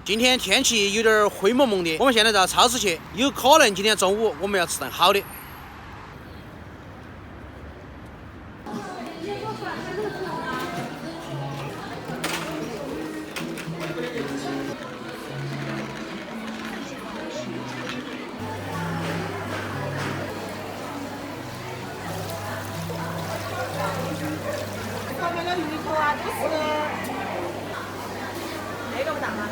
今天天气有点灰蒙蒙的，我们现在到超市去，有可能今天中午我们要吃顿好的。上面的芋头啊，都是那个不大吗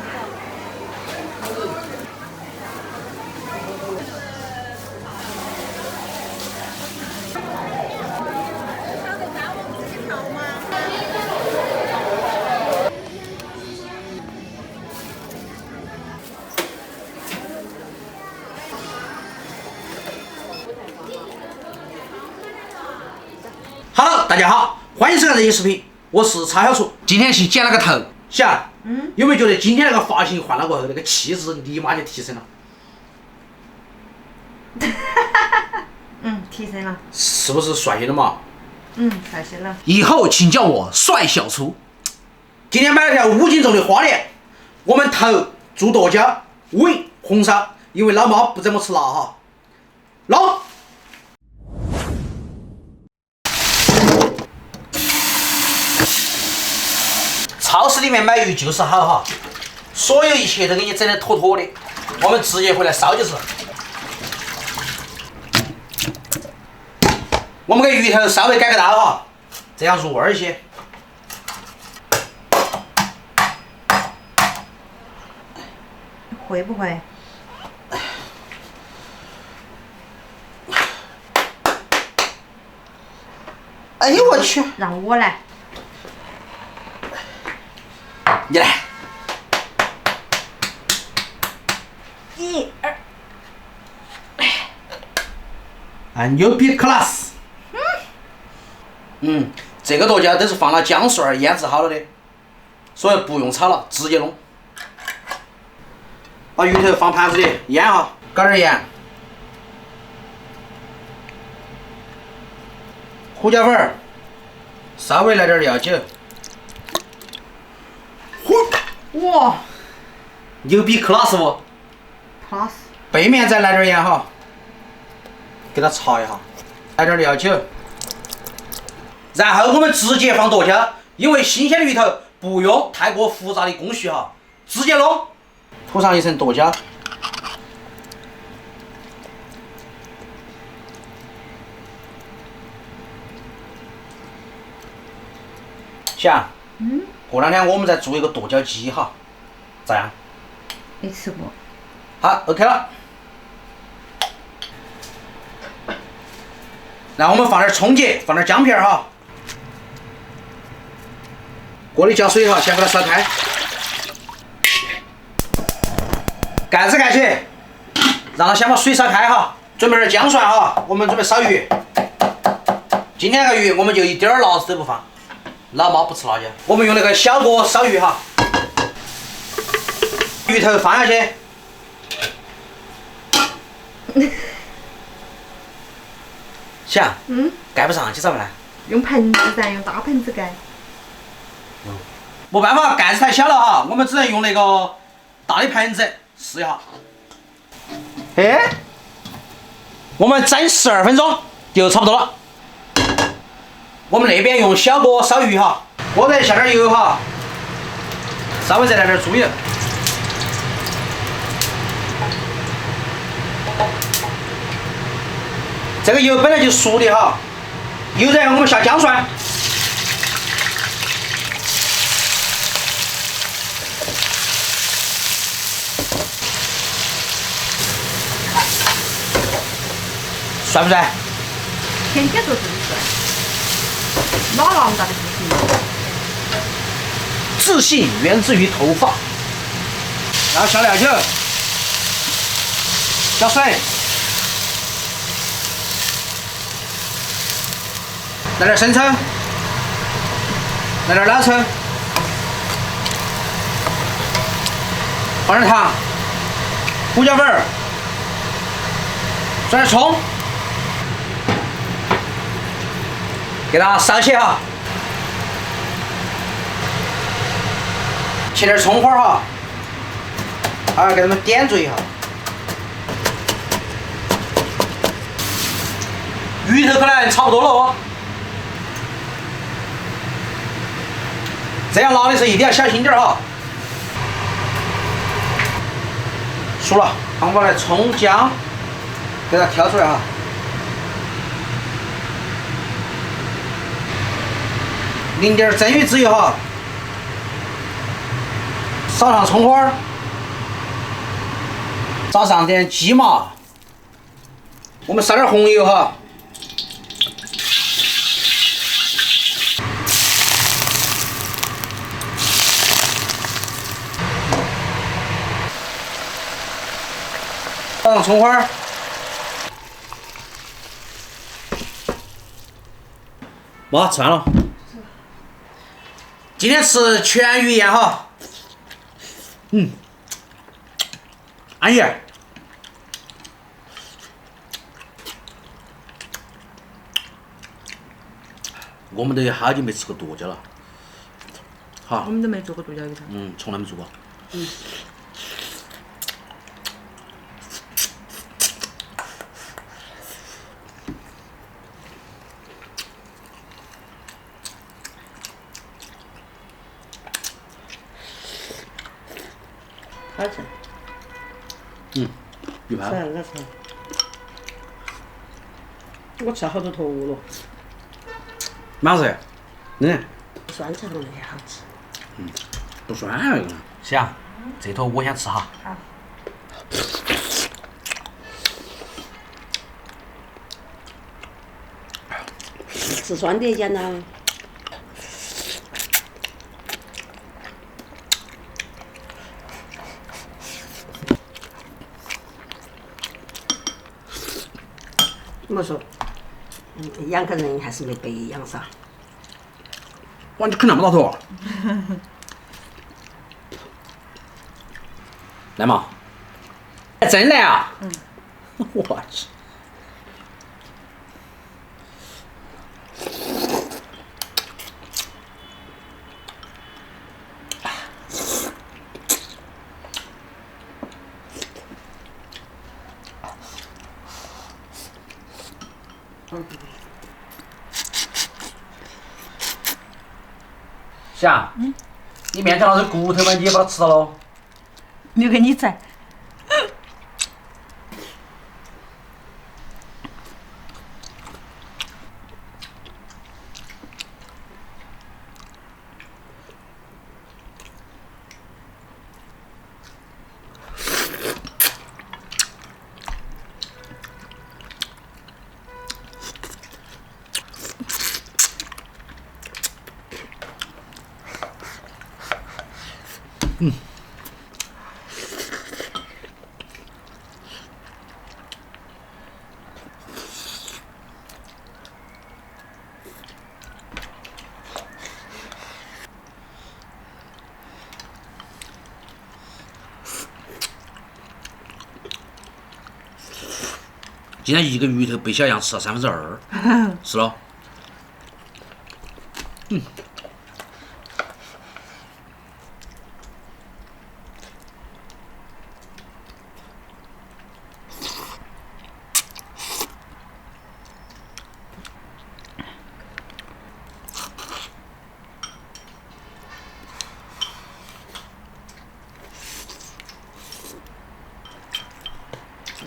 ？Hello， 大家好，欢迎收看这期视频，我是超小厨。今天去剪了个头，小，有没有觉得今天那个发型换了过后，那个气质立马就提升了？提升了。是不是帅些了嘛？帅些了。以后请叫我帅小厨。今天买了条5斤重的花鲢，我们头煮剁椒，尾红烧，因为老妈不怎么吃辣哈。弄。超市里面买鱼就是好哈，所有一切都给你整得妥妥的，我们直接回来烧就是。我们给鱼头稍微改个刀哈，这样入味儿些。会不会？哎呦我去！让我来。你来。1、2。牛逼 class。这个剁椒都是放了姜蒜腌制好了的，所以不用炒了，直接弄。把鱼头放盘子里腌哈，搞点盐，胡椒粉儿，稍微来点料酒。哇，牛逼 class 不 ？plus。背面再来点盐哈，给它炒一下，来点料酒。然后我们直接放剁椒，因为新鲜的鱼头不用太过复杂的工序哈，直接弄，涂上一层剁椒。想，过两天我们再做一个剁椒鸡哈，咋样？没吃过。好 ，OK 了。然后我们放点葱节，放点姜片哈。锅里浇水哈，先给它烧开，盖子盖起，让它先把水烧开哈。准备点姜蒜哈，我们准备烧鱼。今天那个鱼我们就一点儿辣子都不放，老妈不吃辣椒。我们用那个小锅烧鱼哈，鱼头放下去。想，盖不上去咋办呢？用盆子噻，用大盆子盖。没办法，盖子太小了哈，我们只能用那个大的盆子试一下。哎，我们蒸12分钟就差不多了。我们那边用小锅烧鱼哈，锅头下点油哈，稍微再来点猪油。这个油本来就熟的哈，油热我们下姜蒜。帅不帅？天天做自己帅，哪那么大的自信？自信源自于头发。然后下料酒，加水，来点生抽，来点老抽，放点糖，胡椒粉儿，放点葱。给它烧起哈，切点葱花哈，还要给他们点缀一下。鱼头可能差不多了哦。这样拿的时候一定要小心点哈。熟了，我们来葱姜，给它挑出来哈。淋点蒸鱼籽油哈，撒上葱花，撒上点鸡麻，我们撒点红油哈。撒上葱花，妈吃饭了。今天吃全鱼宴哈，安逸。我们都有好久没吃过剁椒了，好我，们都没做过剁椒鱼汤。从来没做过。好吃。鱼排。吃那吃。我吃了好多坨了。蛮子，酸菜弄的也好吃。不酸那个。行，这坨我先吃哈。好。吃酸的简单。怎么说？养个人还是没白养噻。哇，你啃那么大坨？来嘛，真来啊！我去。霞，你面前那是骨头嘛，你也把它吃了喽？留给你吃。今天一个鱼头被小杨吃了2/3，是了。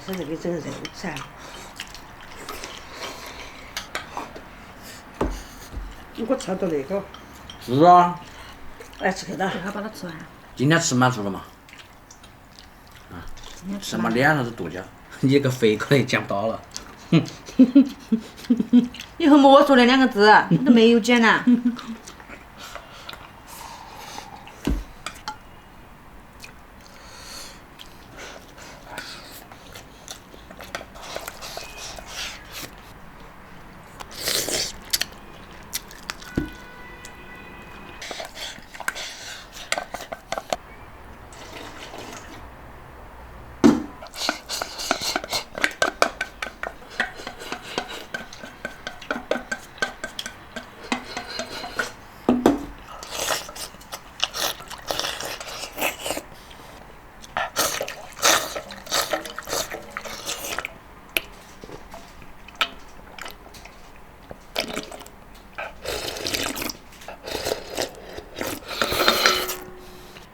就是这个整肉噻。我吃到那个，是啊，来吃去的。最好把它吃完。今天吃满足了嘛？什么脸上是剁椒，你个肥可能讲不到了。以后莫说那2个字，你都没有讲呢。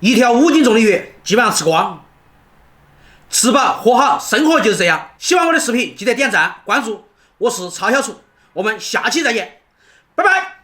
一条5斤重的鱼基本上吃光。吃饱喝好，生活就是这样。喜欢我的视频，记得点赞关注。我是超小厨，我们下期再见，拜拜。